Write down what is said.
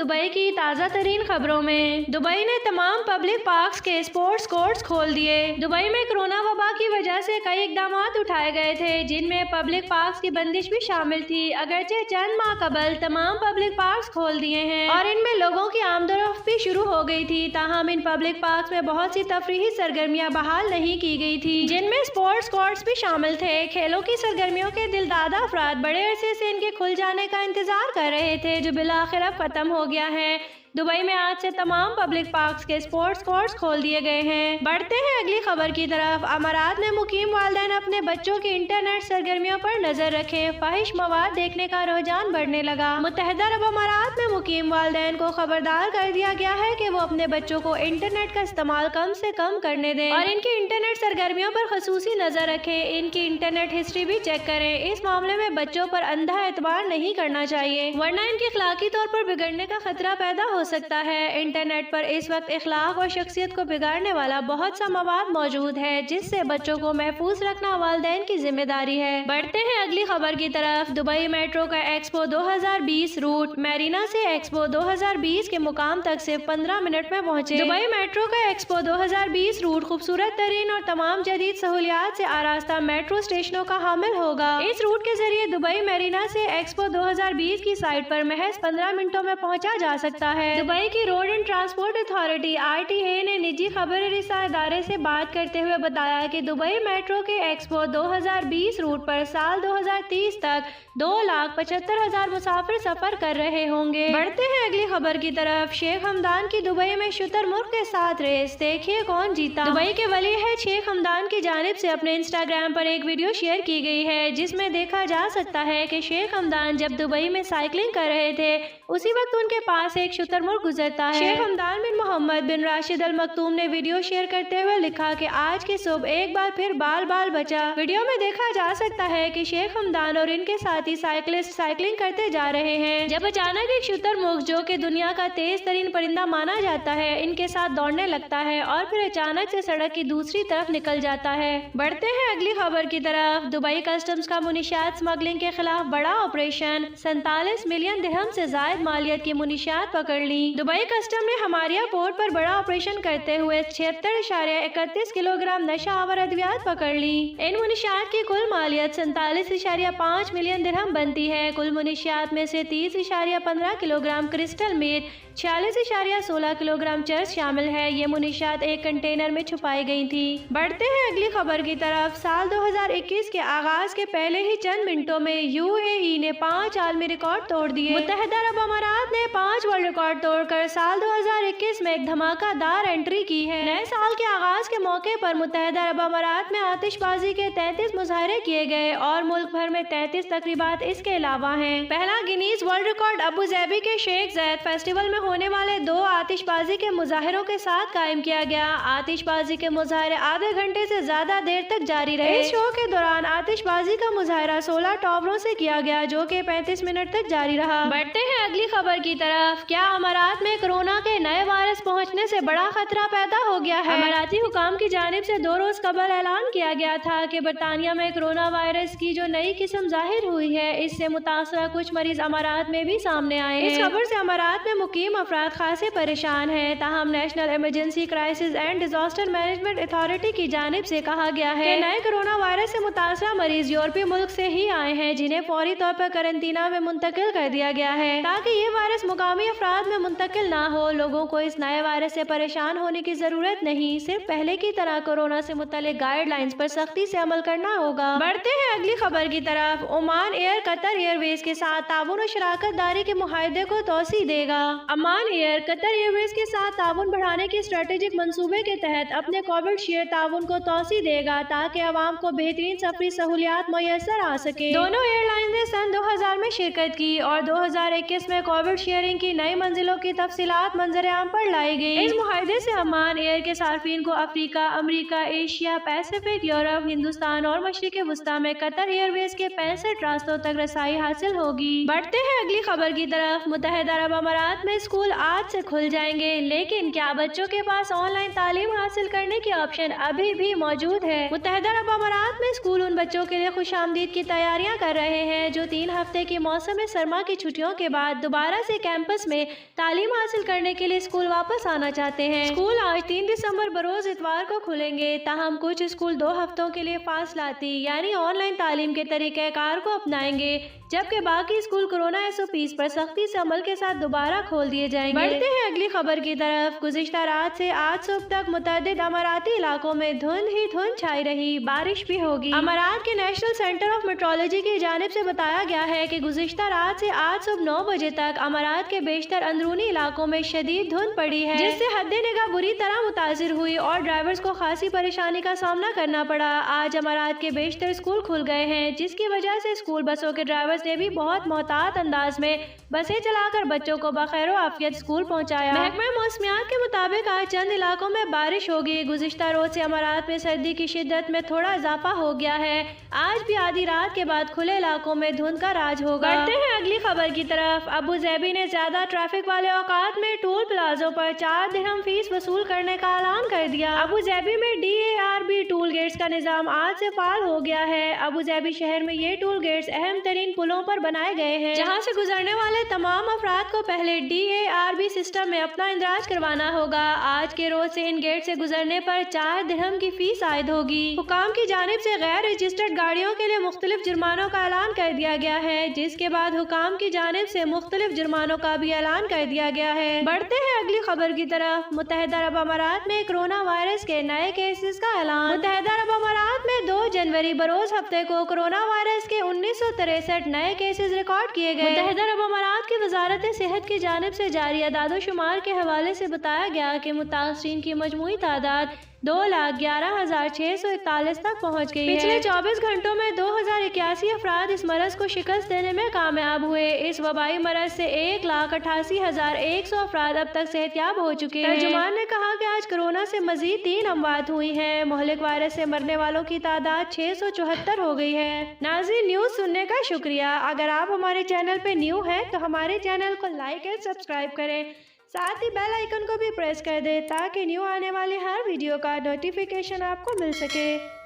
Dubai की ताज़ा तरीन खबरों में। दुबई ने तमाम पब्लिक पार्क्स के स्पोर्ट्स कोर्ट्स खोल दिए। दुबई में कोरोना वबा की वजह से कई इकदाम उठाए गए थे, जिनमें पब्लिक पार्क्स की बंदिश भी शामिल थी। अगरचे चंद माह कबल तमाम पब्लिक पार्क्स खोल दिए हैं और इनमें लोगों की आमदोरफ्त भी शुरू हो गई थी। ताहम इन पब्लिक पार्क्स में बहुत सी तफरीही सरगर्मियां बहाल नहीं की गई थी, जिनमें स्पोर्ट्स कोर्ट्स भी शामिल थे। खेलों की सरगर्मियों के दिलदादा अफराद बड़े अरसे से इनके खुल जाने का इंतजार कर रहे थे, जो बिलाखिर अब खत्म हो गया है। दुबई में आज से तमाम पब्लिक पार्क्स के स्पोर्ट्स कोर्ट्स खोल दिए गए हैं। बढ़ते हैं अगली खबर की तरफ। अमारात में मुकीम वालिदैन अपने बच्चों की इंटरनेट सरगर्मियों पर नजर रखें, फाहिश मवाद देखने का रुझान बढ़ने लगा। मुत्तहिदा अरब अमारात में मुकीम वालिदैन को खबरदार कर दिया गया है कि वो अपने बच्चों को इंटरनेट का इस्तेमाल कम से कम करने दें और इनकी इंटरनेट सरगर्मियों पर खसूसी नजर रखें। इनकी इंटरनेट हिस्ट्री भी चेक करें। इस मामले में बच्चों पर अंधा एतबार नहीं करना चाहिए, वरना इनके अखलाकी तौर पर बिगड़ने का खतरा पैदा हो सकता है। इंटरनेट पर इस वक्त इखलाक और शख्सियत को बिगाड़ने वाला बहुत सा मवाद मौजूद है, जिससे बच्चों को महफूज रखना वालिदैन की जिम्मेदारी है। बढ़ते हैं अगली खबर की तरफ। दुबई मेट्रो का एक्सपो 2020 रूट मैरीना से एक्सपो 2020 के मुकाम तक सिर्फ 15 मिनट में पहुंचे। दुबई मेट्रो का एक्सपो 2020 रूट खूबसूरत तरीन और तमाम जदीद सहूलियात से आरास्ता मेट्रो स्टेशनों का हामिल होगा। इस रूट के जरिए दुबई मैरीना से एक्सपो 2020 की साइट पर महज 15 मिनटों में पहुंचा जा सकता है। दुबई की road and transport authority RTA ने निजी खबर रिसा इदारे से बात करते हुए बताया कि दुबई मेट्रो के एक्सपो 2020 रूट पर साल 2030 तक 2,75,000 मुसाफिर सफर कर रहे होंगे। बढ़ते हैं अगली खबर की तरफ। शेख हमदान की दुबई में शुतुरमुर्ग के साथ रेस, देखिए कौन जीता। दुबई के वली है शेख हमदान की जानिब से अपने इंस्टाग्राम पर एक वीडियो शेयर की गई है, जिसमें देखा जा सकता है कि शेख हमदान जब दुबई में साइकिलिंग कर रहे थे, उसी वक्त उनके पास एक शुतुरमुर्ग गुजरता है। शेख हमदान बिन मोहम्मद बिन राशिद अल मखतूम ने वीडियो शेयर करते हुए लिखा कि आज की सुबह एक बार फिर बाल बाल बचा। वीडियो में देखा जा सकता है कि शेख हमदान और इनके साथी साइकिलिस्ट साइकिलिंग करते जा रहे हैं, जब अचानक एक शुतुरमुर्ग, जो कि दुनिया का तेज तरीन परिंदा माना जाता है, इनके साथ दौड़ने लगता है और फिर अचानक से सड़क की दूसरी तरफ निकल जाता है। बढ़ते हैं अगली खबर की तरफ। दुबई कस्टम्स का मुनिशियात स्मगलिंग के खिलाफ बड़ा ऑपरेशन, 47 मिलियन दिरहम से ज्यादा मालियत की मुनिशियात पकड़ ली। दुबई कस्टम ने हमारिया पोर्ट पर बड़ा ऑपरेशन करते हुए 76.31 किलोग्राम नशा आवर अद्वियात पकड़ ली। इन मुनिशियात की कुल मालियत 47.5 मिलियन दिरहम बनती है। कुल मुनिशियात में से 30.15 किलोग्राम क्रिस्टल मेट, 46.16 किलोग्राम चर्च शामिल है। ये मुनिशियात एक कंटेनर में छुपाई गई थी। बढ़ते हैं अगली खबर की तरफ। साल 2021 के आगाज के पहले ही चंद मिनटों में UAE ने 5 आलमी रिकॉर्ड तोड़ दिए। मुत्तहिदा अरब अमारात ने 5 वर्ल्ड रिकॉर्ड तोड़कर साल 2021 में एक धमाकेदार एंट्री की है। नए साल के आगाज के मौके पर मुत्तहिदा अरब अमारात में आतिशबाजी के 33 मुजाहरे किए गए और मुल्क भर में 33 तकरीबात इसके अलावा हैं। पहला Guinness world record Abu Dhabi के शेख ज़ायद फेस्टिवल में होने वाले 2 आतिशबाजी के मुजाहरों के साथ कायम किया गया। आतिशबाजी के मुजाहरे आधे घंटे से ज्यादा देर तक जारी रहे। इस शो के दौरान आतिशबाजी का मुजाहरा 16 टावरों से किया गया, जो कि 35 मिनट तक जारी रहा। बढ़ते हैं अगली खबर की तरफ। क्या अमारात में कोरोना के नए वायरस पहुंचने से बड़ा खतरा पैदा हो गया है? अमाराती हुकाम की जानिब से 2 रोज कबल ऐलान किया गया था कि बरतानिया में कोरोना वायरस की जो नई किस्म जाहिर हुई है, इससे मुतासरा कुछ मरीज अमारात में भी सामने आए हैं। इस खबर से अमारात में मुकीम अफराद खासे परेशान हैं। ताहम national emergency crisis and disaster management authority की जानिब से कहा गया है कि नए कोरोना वायरस से मुतासरा मरीज यूरोपीय मुल्क से ही आए हैं, जिन्हें फौरी तौर पर करंतना में मुंतकिल कर दिया गया है, ताकि ये वायरस मुकामी अफराद में मुंतकिल ना हो। लोगों को इस नए वायरस से परेशान होने की जरूरत नहीं, सिर्फ पहले की तरह कोरोना से मुतल्लिक गाइडलाइंस पर सख्ती से अमल करना होगा। बढ़ते हैं अगली खबर की तरफ। ओमान एयर कतर एयरवेज के साथ ताउन और शराकत दारी के मुआहदे को तोसी देगा। ओमान एयर कतर एयरवेज के साथ ताउन बढ़ाने के स्ट्रेटेजिक मंसूबे के तहत अपने कोविड शेयर ताउन को तोसी देगा, ताकि आवाम को बेहतरीन सफरी सहूलियात मुयसर आ सके। दोनों एयरलाइन ने सन 2000 में शिरकत की और 2021 में कोविड शेयरिंग की नई मंजिलों की तफसीलात मंजर आम पर लाई गई। इस मुआहदे से ओमान एयर के सार्फिन को अफ्रीका, अमरीका, एशिया, पैसिफिक, यूरोप, हिंदुस्तान और मशरिक वस्ता में कतर एयरवेज के 65 रास्तों तक रसाई हासिल होगी। बढ़ते हैं अगली खबर की तरफ। मुत्तहिदा अरब अमारात में स्कूल आज से खुल जाएंगे, लेकिन क्या बच्चों के पास ऑनलाइन तालीम हासिल करने की ऑप्शन अभी भी मौजूद है? मुत्तहिदा अरब अमारात में स्कूल उन बच्चों के लिए खुशामदीद की तैयारियां कर रहे हैं जो 3 हफ्ते की मौसम सरमा की छुट्टियों के बाद दोबारा से कैंपस में तालीम हासिल करने के लिए स्कूल वापस आना चाहते हैं। स्कूल आज 3 दिसंबर बरोज इतवार को खुलेंगे, ताहम कुछ स्कूल 2 हफ्तों के लिए फासलाती यानी ऑनलाइन तालीम के तरीक़ेकार को अपनाएंगे, जबकि बाकी स्कूल कोरोना SOPs पर सख्ती से अमल के साथ दोबारा खोल दिए जाएंगे। बढ़ते हैं अगली खबर की तरफ। गुज़िश्ता रात से आज सुबह तक मुतअद्दिद अमाराती इलाकों में धुंध ही धुंध छाई रही, बारिश भी होगी। अमारात के नेशनल सेंटर ऑफ मेट्रोलॉजी की जानिब से बताया गया है कि गुज़िश्ता रात से आज सुबह 9 बजे तक अमारात के बेशतर अंदरूनी इलाकों में शदीद धुंध पड़ी है, जिससे हद्दे निगाह बुरी तरह मुतासिर हुई और ड्राइवर्स को खासी परेशानी का सामना करना पड़ा। आज अमारात के बेशतर स्कूल खुल गए हैं, जिसकी वजह से स्कूल बसों के ड्राइवर्स ने भी बहुत मोहतात अंदाज में बसें चलाकर बच्चों को बखैर आफियत स्कूल पहुंचाया। महकमा मौसमियात के मुताबिक आज चंद इलाकों में बारिश होगी। गुज़िश्ता रोज से अमारात में सर्दी की शिद्दत में थोड़ा इजाफा हो गया है। आज भी आधी रात के बाद खुले इलाकों में धुंध का राज होगा। बढ़ते हैं अगली खबर की तरफ। अबू ज़ैबी ने ज्यादा ट्रैफिक वाले औकात में टोल प्लाजों पर 4 दिरहम फीस वसूल करने का ऐलान कर दिया। अबू ज़ैबी में DARB टूल गेट्स का निजाम आज से फाल हो गया है। अबू ज़ैबी शहर में ये टूल गेट्स अहम तरीन पुलों पर बनाए गए हैं, जहाँ से गुजरने वाले तमाम अफराद को पहले DARB सिस्टम में अपना इंदराज करवाना होगा। आज के रोज से इन गेट से गुजरने पर 4 दिरहम की फीस आयद होगी। हुकाम की जानिब से गैर रजिस्टर्ड गाड़ियों के लिए मुख्तलिफ जुर्मानों का ऐलान कर दिया गया है, जिसके बाद हुकाम की जानिब से मुख्तलिफ जुर्मानों का भी ऐलान कर दिया गया है। बढ़ते हैं अगली खबर की तरफ। मुत्तहिदा अरब अमारात में कोरोना वायरस के नए केसेस का ऐलान। मुत्तहिदा अरब अमारात में 2 जनवरी बरोज हफ्ते को कोरोना वायरस के 1963 नए केसेस रिकॉर्ड किए गए। मुत्तहिदा अरब अमारात की वजारत सेहत की जानिब से जारी अदाद-ओ-शुमार के हवाले से बताया गया कि मुतासिरीन की मजमूई तादाद 2,11,641 तक पहुँच गई है। पिछले 24 घंटों में 2081 अफराद इस मरज को शिकस्त देने में कामयाब हुए। इस वबाई मरज से 1,88,100 अफराद अब तक सेहतयाब हो चुके हैं। तर्जुमान ने कहा कि आज कोरोना से मजीद 3 अमवात हुई हैं। मुहलिक वायरस से मरने वालों की तादाद 674 हो गई है। नाज़रीन, न्यूज़ सुनने का शुक्रिया। अगर आप हमारे चैनल पे न्यू हैं तो हमारे चैनल को लाइक एंड सब्सक्राइब करें, साथ ही बेल आइकन को भी प्रेस कर दें ताकि न्यू आने वाली हर वीडियो का नोटिफिकेशन आपको मिल सके।